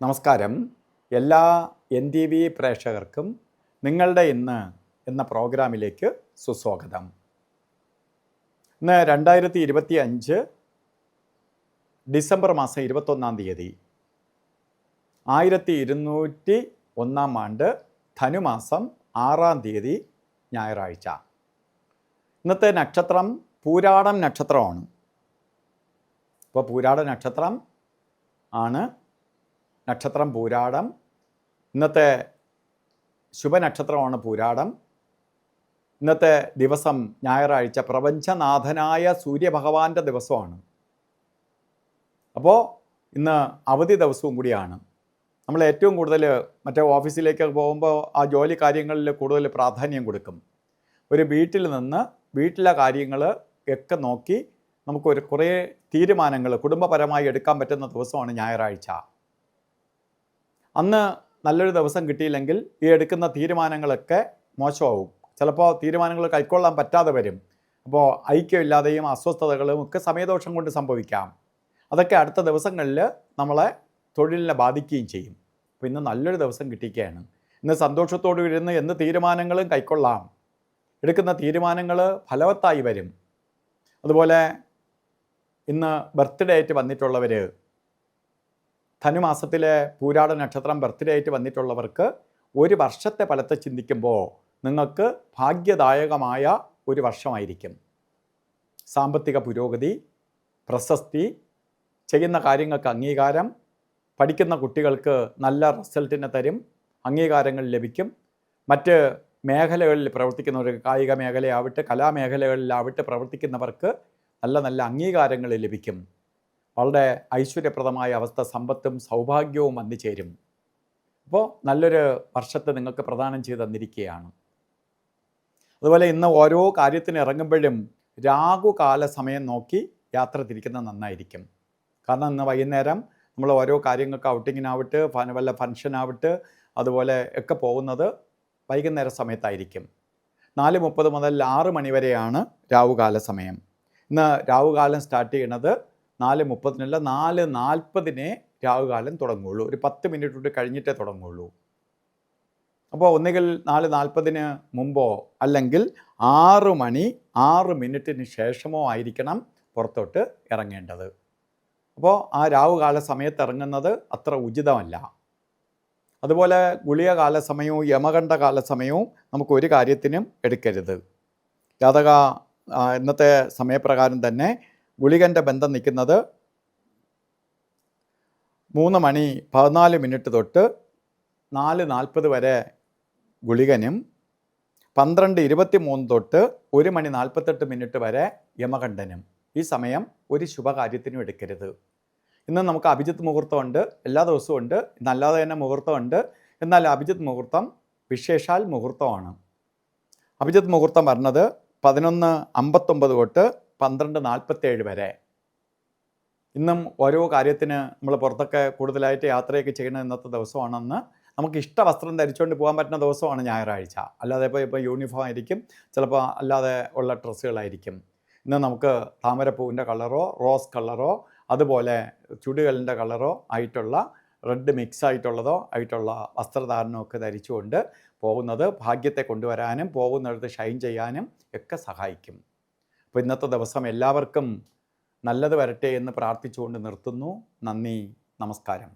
നമസ്കാരം. എല്ലാ NTV പ്രേക്ഷകർക്കും നിങ്ങളുടെ ഇന്ന് എന്ന പ്രോഗ്രാമിലേക്ക് സുസ്വാഗതം. ഇന്ന് 2025 ഡിസംബർ മാസം 21 തീയതി 1201 ആണ്ട് ധനുമാസം 6 തീയതി ഞായറാഴ്ച. ഇന്നത്തെ നക്ഷത്രം പൂരാടം നക്ഷത്രമാണ്. അപ്പോൾ പൂരാട നക്ഷത്രം ആണ്. നക്ഷത്രം പൂരാടം. ഇന്നത്തെ ശുഭനക്ഷത്രമാണ് പൂരാടം. ഇന്നത്തെ ദിവസം ഞായറാഴ്ച പ്രപഞ്ചനാഥനായ സൂര്യഭഗവാന്റെ ദിവസമാണ്. അപ്പോൾ ഇന്ന് അവധി ദിവസവും കൂടിയാണ്. നമ്മൾ ഏറ്റവും കൂടുതൽ മറ്റേ ഓഫീസിലേക്ക് പോകുമ്പോൾ ആ ജോലി കാര്യങ്ങളിൽ കൂടുതൽ പ്രാധാന്യം കൊടുക്കും. ഒരു വീട്ടിൽ നിന്ന് വീട്ടിലെ കാര്യങ്ങൾ ഒക്കെ നോക്കി നമുക്ക് കുറേ തീരുമാനങ്ങൾ കുടുംബപരമായി എടുക്കാൻ പറ്റുന്ന ദിവസമാണ് ഞായറാഴ്ച. അന്ന് നല്ലൊരു ദിവസം കിട്ടിയില്ലെങ്കിൽ ഈ എടുക്കുന്ന തീരുമാനങ്ങളൊക്കെ മോശമാവും. ചിലപ്പോൾ തീരുമാനങ്ങൾ കൈക്കൊള്ളാൻ പറ്റാതെ വരും. അപ്പോൾ ഐക്യമില്ലാതെയും അസ്വസ്ഥതകളും ഒക്കെ സമയദോഷം കൊണ്ട് സംഭവിക്കാം. അതൊക്കെ അടുത്ത ദിവസങ്ങളിൽ നമ്മളെ തൊഴിലിനെ ബാധിക്കുകയും ചെയ്യും. അപ്പോൾ ഇന്ന് നല്ലൊരു ദിവസം കിട്ടിയിരിക്കുകയാണ്. ഇന്ന് സന്തോഷത്തോടു ഇരുന്ന് എന്ത് തീരുമാനങ്ങളും കൈക്കൊള്ളാം. എടുക്കുന്ന തീരുമാനങ്ങൾ ഫലവത്തായി വരും. അതുപോലെ ഇന്ന് ബർത്ത്ഡേ ആയിട്ട് വന്നിട്ടുള്ളവർ, ധനുമാസത്തിലെ പൂരാട നക്ഷത്രം ബർത്ത്ഡേ ആയിട്ട് വന്നിട്ടുള്ളവർക്ക് ഒരു വർഷത്തെ ഫലത്തെ ചിന്തിക്കുമ്പോൾ നിങ്ങൾക്ക് ഭാഗ്യദായകമായ ഒരു വർഷമായിരിക്കും. സാമ്പത്തിക പുരോഗതി, പ്രശസ്തി, ചെയ്യുന്ന കാര്യങ്ങൾക്ക് അംഗീകാരം, പഠിക്കുന്ന കുട്ടികൾക്ക് നല്ല റിസൾട്ടിനെ തരും, അംഗീകാരങ്ങൾ ലഭിക്കും. മറ്റ് മേഖലകളിൽ പ്രവർത്തിക്കുന്നവർക്ക്, കായിക മേഖലയാവട്ടെ കലാമേഖലകളിലാവട്ടെ പ്രവർത്തിക്കുന്നവർക്ക് നല്ല നല്ല അംഗീകാരങ്ങൾ ലഭിക്കും. വളരെ ഐശ്വര്യപ്രദമായ അവസ്ഥ, സമ്പത്തും സൗഭാഗ്യവും വന്നു ചേരും. അപ്പോൾ നല്ലൊരു വർഷത്തെ നിങ്ങൾക്ക് പ്രദാനം ചെയ്ത് തന്നിരിക്കുകയാണ്. അതുപോലെ ഇന്ന് ഓരോ കാര്യത്തിന് ഇറങ്ങുമ്പോഴും രാഹുകാല സമയം നോക്കി യാത്ര തിരിക്കുന്നത് നന്നായിരിക്കും. കാരണം ഇന്ന് വൈകുന്നേരം നമ്മൾ ഓരോ കാര്യങ്ങൾക്ക് ഔട്ടിങ്ങിനാവട്ടെ വല്ല ഫംഗ്ഷനാവട്ടെ അതുപോലെ ഒക്കെ പോകുന്നത് വൈകുന്നേര സമയത്തായിരിക്കും. 4:30 മുതൽ 6 മണി വരെയാണ് രാഹുകാല സമയം. ഇന്ന് രാഹുകാലം സ്റ്റാർട്ട് ചെയ്യണത് 4:30 4:40 രാഹുകാലം തുടങ്ങുള്ളൂ. ഒരു 10 മിനിറ്റ് കൊണ്ട് കഴിഞ്ഞിട്ടേ തുടങ്ങുള്ളൂ. അപ്പോൾ ഒന്നുകിൽ 4:40 മുമ്പോ അല്ലെങ്കിൽ 6 മണി 6 ശേഷമോ ആയിരിക്കണം പുറത്തോട്ട് ഇറങ്ങേണ്ടത്. അപ്പോൾ ആ രാഹുകാല സമയത്ത് ഇറങ്ങുന്നത് അത്ര ഉചിതമല്ല. അതുപോലെ ഗുളികകാല സമയവും യമകണ്ഠകാല സമയവും നമുക്ക് ഒരു കാര്യത്തിനും എടുക്കരുത്. ജാതക ഇന്നത്തെ സമയപ്രകാരം തന്നെ ഗുളികൻ്റെ ബന്ധം നിൽക്കുന്നത് 3:14 തൊട്ട് 4:40 വരെ ഗുളികനും 12:23 തൊട്ട് 1:48 വരെ യമകണ്ഠനും. ഈ സമയം ഒരു ശുഭകാര്യത്തിനും എടുക്കരുത്. ഇന്ന് നമുക്ക് അഭിജിത്ത് മുഹൂർത്തമുണ്ട്, എല്ലാ ദിവസവും ഉണ്ട്. ഇന്നല്ലാതെ തന്നെ മുഹൂർത്തമുണ്ട്. എന്നാൽ അഭിജിത്ത് മുഹൂർത്തം വിശേഷാൽ മുഹൂർത്തമാണ്. അഭിജിത്ത് മുഹൂർത്തം പറഞ്ഞത് 11:59 തൊട്ട് 12:47 വരെ. ഇന്നും ഓരോ കാര്യത്തിന് നമ്മൾ പുറത്തൊക്കെ കൂടുതലായിട്ട് യാത്രയൊക്കെ ചെയ്യുന്ന ഇന്നത്തെ ദിവസമാണെന്ന്. നമുക്ക് ഇഷ്ട വസ്ത്രം ധരിച്ചുകൊണ്ട് പോകാൻ പറ്റുന്ന ദിവസമാണ് ഞായറാഴ്ച. അല്ലാതെ ഇപ്പോൾ യൂണിഫോം ആയിരിക്കും, ചിലപ്പോൾ അല്ലാതെ ഉള്ള ഡ്രസ്സുകളായിരിക്കും. ഇന്ന് നമുക്ക് താമരപ്പൂവിൻ്റെ കളറോ റോസ് കളറോ അതുപോലെ ചുടുകലിൻ്റെ കളറോ ആയിട്ടുള്ള റെഡ് മിക്സ് ആയിട്ടുള്ള വസ്ത്രധാരണമൊക്കെ ധരിച്ചുകൊണ്ട് പോകുന്നത് ഭാഗ്യത്തെ കൊണ്ടുവരാനും പോകുന്നിടത്ത് ഷൈൻ ചെയ്യാനും ഒക്കെ സഹായിക്കും. അപ്പോൾ ഇന്നത്തെ ദിവസം എല്ലാവർക്കും നല്ലത് വരട്ടെ എന്ന് പ്രാർത്ഥിച്ചുകൊണ്ട് നിർത്തുന്നു. നന്ദി, നമസ്കാരം.